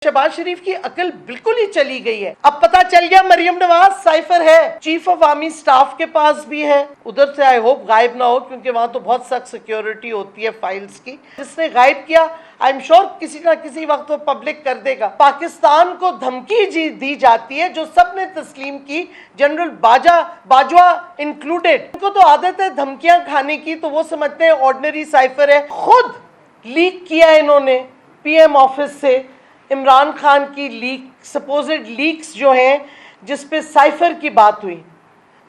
शहबाज शरीफ की अकल बिल्कुल ही चली गई है। अब पता चल गया मरियम नवाज साइफर है, चीफ ऑफ आर्मी स्टाफ के पास भी है। उधर से आई होप गायब ना हो, क्योंकि वहां तो बहुत सख्त सिक्योरिटी होती है फाइल्स की। जिसने गायब किया आई एम श्योर किसी ना किसी वक्त वो पब्लिक कर देगा। पाकिस्तान को धमकी दी जाती है जो सबने तस्लीम की, जनरल बाजवा इंक्लूडेड। उनको तो आदत है धमकियां खाने की, तो वो समझते हैं ऑर्डिनरी साइफर है। खुद लीक किया इन्होंने पीएम ऑफिस से इमरान खान की सपोज्ड लीक्स जो हैं जिसपे साइफर की बात हुई।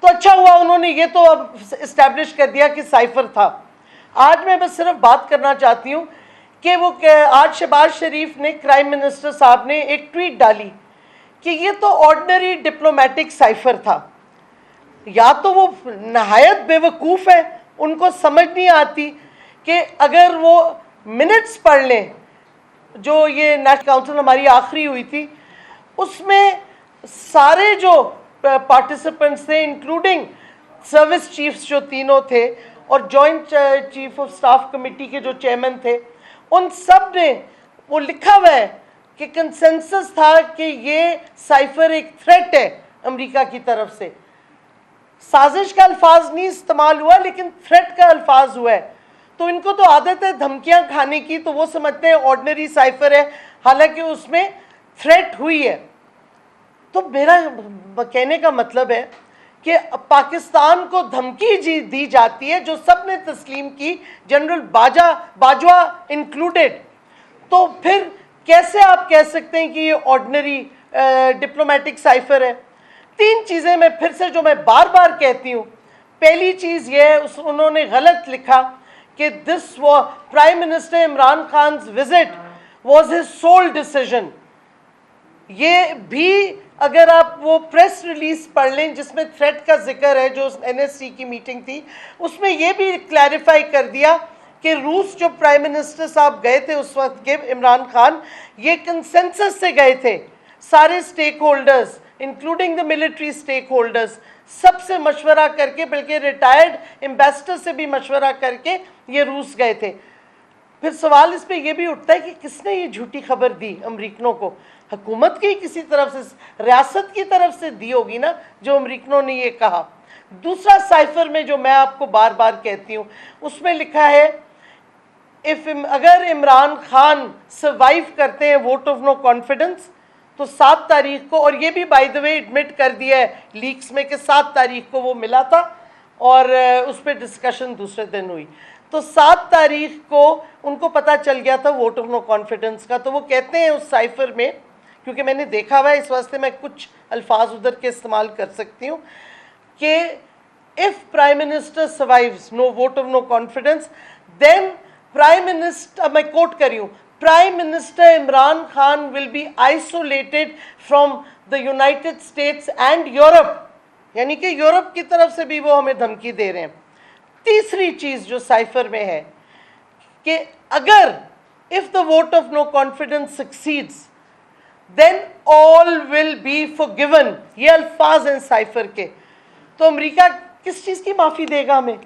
तो अच्छा हुआ उन्होंने ये तो अब इस्टेब्लिश कर दिया कि साइफर था। आज मैं बस सिर्फ बात करना चाहती हूँ कि वो आज शहबाज शरीफ ने, क्राइम मिनिस्टर साहब ने एक ट्वीट डाली कि ये तो ऑर्डिनरी डिप्लोमेटिक साइफर था। या तो वो नहायत बेवकूफ़ है, उनको समझ नहीं आती कि अगर वो मिनट्स पढ़ लें जो ये नेशनल काउंसिल हमारी आखिरी हुई थी, उसमें सारे जो पार्टिसिपेंट्स थे इंक्लूडिंग सर्विस चीफ्स जो तीनों थे और joint chief of staff committee के जो चेयरमैन थे, उन सब ने वो लिखा हुआ है कि कंसेंसस था कि ये साइफर एक थ्रेट है अमेरिका की तरफ से। साजिश का अल्फाज नहीं इस्तेमाल हुआ, लेकिन थ्रेट का अल्फाज हुआ है। तो इनको तो आदत है धमकियां खाने की, तो वो समझते हैं ऑर्डिनरी साइफर है, हालांकि उसमें थ्रेट हुई है। तो मेरा कहने का मतलब है कि पाकिस्तान को धमकी दी जाती है जो सबने तस्लीम की, जनरल बाजवा इंक्लूडेड। तो फिर कैसे आप कह सकते हैं कि ये ऑर्डिनरी डिप्लोमेटिक साइफर है? तीन चीज़ें मैं फिर से जो मैं बार बार कहती हूँ। पहली चीज़ ये है, उन्होंने गलत लिखा कि this prime minister Imran Khan visit was his sole decision. ये भी अगर आप वो प्रेस रिलीज पढ़ लें जिसमें थ्रेट का जिक्र है, जो एनएससी की मीटिंग थी, उसमें ये भी क्लैरिफाई कर दिया कि रूस जो प्राइम मिनिस्टर साहब गए थे उस वक्त के, इमरान खान, ये कंसेंसस से गए थे। सारे stakeholders including the military stakeholders सबसे मशवरा करके, बल्कि रिटायर्ड एम्बेसडर से भी मशवरा करके ये रूस गए थे। फिर सवाल इस पे ये भी उठता है कि किसने ये झूठी खबर दी अमरीकनों को? हुकूमत की किसी तरफ से, रियासत की तरफ से दी होगी ना, जो अमरीकनों ने ये कहा। दूसरा साइफर में जो मैं आपको बार बार कहती हूँ, उसमें लिखा है अगर इमरान खान सर्वाइव करते हैं वोट ऑफ नो कॉन्फिडेंस, तो 7 तारीख को, और ये भी बाय द वे एडमिट कर दिया है लीक्स में कि 7 तारीख को वो मिला था और उस पर डिस्कशन दूसरे दिन हुई। तो 7 तारीख को उनको पता चल गया था वोट ऑफ नो कॉन्फिडेंस का। तो वो कहते हैं उस साइफर में, क्योंकि मैंने देखा हुआ है इस वास्ते मैं कुछ अल्फाज उधर के इस्तेमाल कर सकती हूँ, कि if prime minister survives no vote of no confidence then prime minister, मैं कोट कर रही हूँ, Prime Minister Imran Khan will be isolated from the United States and Europe, यानी कि यूरोप की तरफ से भी वो हमें धमकी दे रहे हैं। तीसरी चीज़ जो साइफर में है कि अगर if the vote of no confidence succeeds then all will be forgiven, ये अल्फाज हैं साइफर के। तो अमेरिका किस चीज़ की माफ़ी देगा हमें?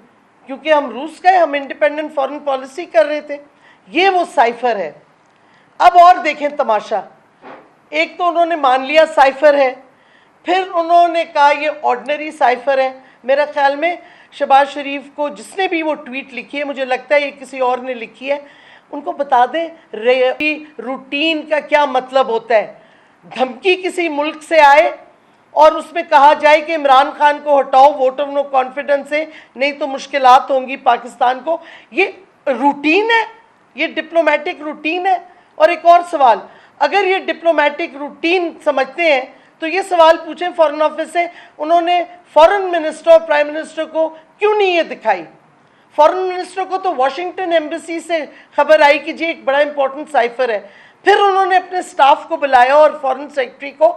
क्योंकि हम रूस गए, हम इंडिपेंडेंट फॉरेन पॉलिसी कर रहे थे। ये वो साइफर है। अब और देखें तमाशा, एक तो उन्होंने मान लिया साइफर है, फिर उन्होंने कहा ये ऑर्डिनरी साइफर है। मेरा ख्याल में शहबाज शरीफ को, जिसने भी वो ट्वीट लिखी है, मुझे लगता है ये किसी और ने लिखी है, उनको बता दें रूटीन का क्या मतलब होता है। धमकी किसी मुल्क से आए और उसमें कहा जाए कि इमरान खान को हटाओ वोट ऑफ नो कॉन्फिडेंस से, नहीं तो मुश्किलात होंगी पाकिस्तान को, ये रूटीन है, ये डिप्लोमेटिक रूटीन है। और एक और सवाल, अगर ये डिप्लोमेटिक रूटीन समझते हैं तो ये सवाल पूछें फॉरेन ऑफिस से, उन्होंने फॉरेन मिनिस्टर और प्राइम मिनिस्टर को क्यों नहीं ये दिखाई? फॉरेन मिनिस्टर को तो वॉशिंगटन एम्बेसी से खबर आई कि जी एक बड़ा इंपॉर्टेंट साइफर है। फिर उन्होंने अपने स्टाफ को बुलाया और फॉरेन सेक्रेटरी को,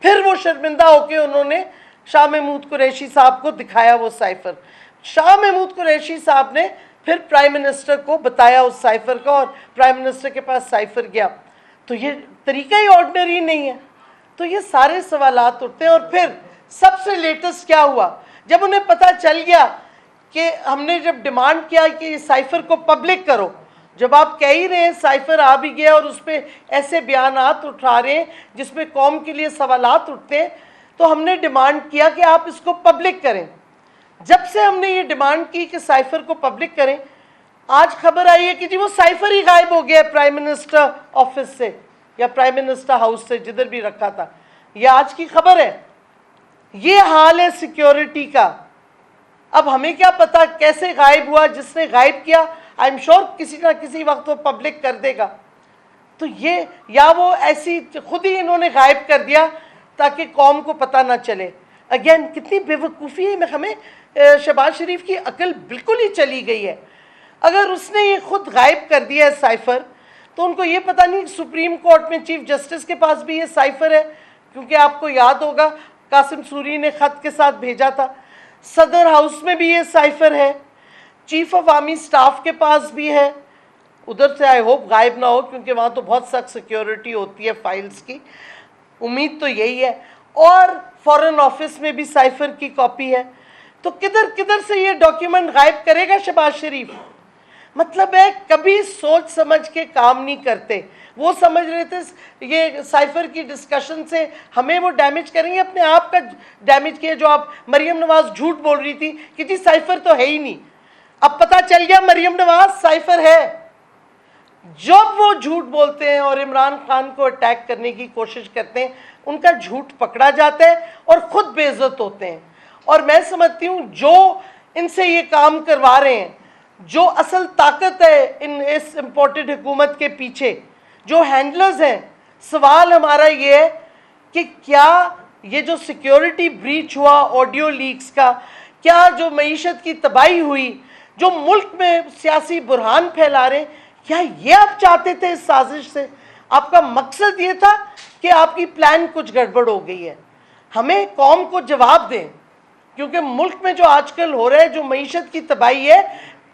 फिर वो शर्मिंदा होकर उन्होंने शाह महमूद कुरैशी साहब को दिखाया वो साइफर। शाह महमूद कुरैशी साहब ने फिर प्राइम मिनिस्टर को बताया उस साइफर का, और प्राइम मिनिस्टर के पास साइफर गया। तो ये तरीका ही ऑर्डिनरी नहीं है। तो ये सारे सवालात उठते हैं। और फिर सबसे लेटेस्ट क्या हुआ, जब उन्हें पता चल गया कि हमने जब डिमांड किया कि इस साइफर को पब्लिक करो, जब आप कह ही रहे हैं साइफर आ भी गया और उस पर ऐसे बयानात उठा रहे हैं जिसमें कौम के लिए सवालात उठते हैं, तो हमने डिमांड किया कि आप इसको पब्लिक करें। जब से हमने ये डिमांड की कि साइफर को पब्लिक करें, आज खबर आई है कि जी वो साइफर ही गायब हो गया प्राइम मिनिस्टर ऑफिस से या प्राइम मिनिस्टर हाउस से, जिधर भी रखा था। ये आज की खबर है। ये हाल है सिक्योरिटी का। अब हमें क्या पता कैसे गायब हुआ, जिसने गायब किया आई एम श्योर किसी ना किसी वक्त वो पब्लिक कर देगा। तो ये या वो ऐसी खुद ही इन्होंने गायब कर दिया ताकि कौम को पता ना चले। अगेन कितनी बेवकूफ़ी है। हमें शहबाज शरीफ की अकल बिल्कुल ही चली गई है। अगर उसने ये खुद गायब कर दिया है साइफर, तो उनको ये पता नहीं सुप्रीम कोर्ट में चीफ जस्टिस के पास भी ये साइफर है, क्योंकि आपको याद होगा कासिम सूरी ने ख़त के साथ भेजा था। सदर हाउस में भी ये साइफर है, चीफ ऑफ आर्मी स्टाफ के पास भी है। उधर से आई होप गायब ना हो, क्योंकि वहाँ तो बहुत सख्त सिक्योरिटी होती है फाइल्स की। उम्मीद तो यही है। और फॉरेन ऑफिस में भी साइफर की कॉपी है। तो किधर किधर से ये डॉक्यूमेंट गायब करेगा शहबाज शरीफ? मतलब है कभी सोच समझ के काम नहीं करते। वो समझ रहे थे ये साइफर की डिस्कशन से हमें वो डैमेज करेंगे, अपने आप का डैमेज किया। जो आप मरियम नवाज झूठ बोल रही थी कि जी साइफर तो है ही नहीं, अब पता चल गया मरियम नवाज साइफर है। जब वो झूठ बोलते हैं और इमरान खान को अटैक करने की कोशिश करते हैं, उनका झूठ पकड़ा जाता है और खुद बेइज्जत होते हैं। और मैं समझती हूँ जो इनसे ये काम करवा रहे हैं, जो असल ताकत है इस इम्पोर्टेड हुकूमत के पीछे, जो हैंडलर्स हैं, सवाल हमारा ये है कि क्या ये जो सिक्योरिटी ब्रीच हुआ ऑडियो लीक्स का, क्या जो मईशत की तबाही हुई, जो मुल्क में सियासी बुरहान फैला रहे, क्या ये आप चाहते थे इस साजिश से? आपका मकसद ये था कि आपकी प्लान कुछ गड़बड़ हो गई है? हमें कौम को जवाब दें, क्योंकि मुल्क में जो आजकल हो रहा है, जो मईशत की तबाही है,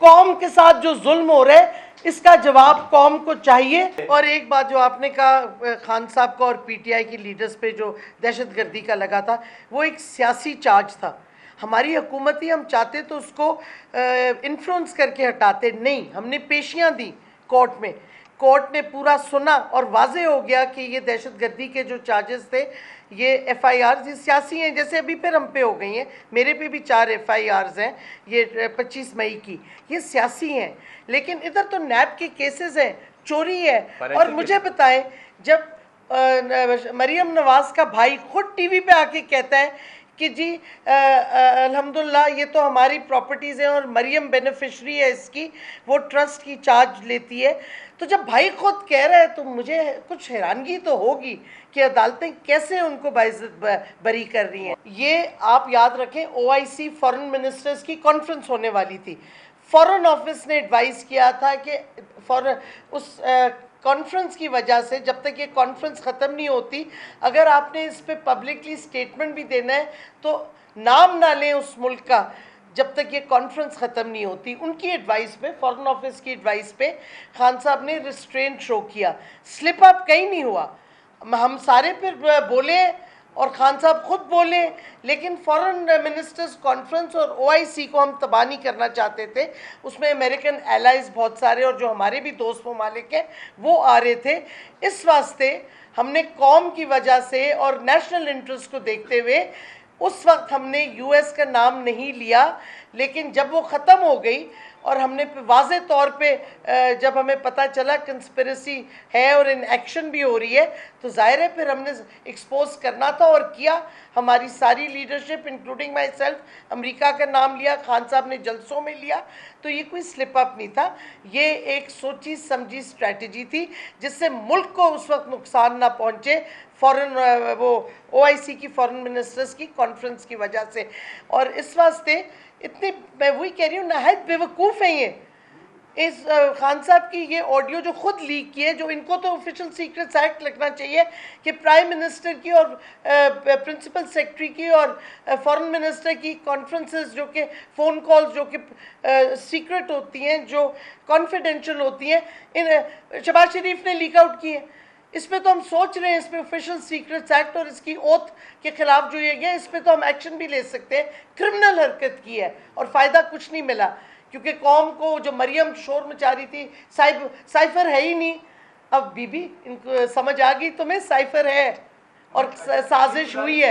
कौम के साथ जो जुल्म हो रहा है, इसका जवाब कौम को चाहिए। और एक बात जो आपने कहा खान साहब का और पीटीआई की लीडर्स पे जो दहशतगर्दी का लगा था, वो एक सियासी चार्ज था। हमारी हुकूमत ही हम चाहते तो उसको इन्फ्लुएंस करके हटाते नहीं। हमने पेशियां दी कोर्ट में, कोर्ट ने पूरा सुना और वाजे हो गया कि ये दहशतगर्दी के जो चार्जेस थे, ये एफआईआर ये सियासी हैं। जैसे अभी फिर हम पे हो गई हैं, मेरे पे भी 4 एफआईआर्स हैं ये 25 मई की, ये सियासी हैं। लेकिन इधर तो नैब के केसेस हैं, चोरी है। और मुझे बताएं, जब मरियम नवाज का भाई खुद टीवी पे आके कहता है कि जी अल्हम्दुलिल्लाह ये तो हमारी प्रॉपर्टीज़ हैं और मरियम बेनिफिशरी है इसकी, वो ट्रस्ट की चार्ज लेती है। तो जब भाई खुद कह रहा है तो मुझे कुछ हैरानगी तो होगी कि अदालतें कैसे उनको बाइज्जत बरी कर रही हैं। ये आप याद रखें, OIC फॉरेन मिनिस्टर्स की कॉन्फ्रेंस होने वाली थी। फॉरेन ऑफिस ने एडवाइस किया था कि उस कॉन्फ्रेंस की वजह से, जब तक ये कॉन्फ्रेंस ख़त्म नहीं होती, अगर आपने इस पे पब्लिकली स्टेटमेंट भी देना है तो नाम ना लें उस मुल्क का जब तक ये कॉन्फ्रेंस ख़त्म नहीं होती। उनकी एडवाइस पे, फॉरेन ऑफिस की एडवाइस पे खान साहब ने रिस्ट्रेंट शो किया। स्लिप अप कहीं नहीं हुआ। हम सारे फिर बोले और खान साहब खुद बोले, लेकिन फॉरेन मिनिस्टर्स कॉन्फ्रेंस और OIC को हम तबाह नहीं करना चाहते थे। उसमें अमेरिकन एलाइज बहुत सारे और जो हमारे भी दोस्त ममालिक हैं वो आ रहे थे। इस वास्ते हमने कौम की वजह से और नेशनल इंटरेस्ट को देखते हुए उस वक्त हमने US का नाम नहीं लिया। लेकिन जब वो ख़त्म हो गई और हमने वाज़े तौर पे जब हमें पता चला कंस्पिरेसी है और इन एक्शन भी हो रही है, तो ज़ाहिर है फिर हमने एक्सपोज करना था और किया। हमारी सारी leadership including my self, America का नाम लिया, खान साहब ने जलसों में लिया। तो ये कोई स्लिप अप नहीं था, ये एक सोची समझी स्ट्रैटेजी थी जिससे मुल्क को उस वक्त नुकसान ना पहुँचे फॉरेन वो OIC की फॉरेन मिनिस्टर्स की कॉन्फ्रेंस की वजह से। और इस वास्ते इतनी, मैं वही कह रही हूँ, नहायत बेवकूफ़ है ये। इस खान साहब की ये ऑडियो जो खुद लीक की है, जो इनको तो ऑफिशियल सीक्रेट्स एक्ट लगना चाहिए कि प्राइम मिनिस्टर की और प्रिंसिपल सेक्रेटरी की और फॉरेन मिनिस्टर की कॉन्फ्रेंसेस, जो कि फ़ोन कॉल्स जो कि सीक्रेट होती हैं, जो कॉन्फिडेंशियल होती हैं, इन शहबाज शरीफ ने लीक आउट की है। इस पर तो हम सोच रहे हैं, इस पर ऑफिशियल सीक्रेट्स एक्ट और इसकी ओथ के खिलाफ जो ये गया, इस पर तो हम एक्शन भी ले सकते हैं। क्रिमिनल हरकत की है और फ़ायदा कुछ नहीं मिला, क्योंकि कौम को जो मरियम शोर मचा रही थी, साइफर है ही नहीं। अब बीबी इनको समझ आ गई तुम्हें साइफर है और साजिश हुई है।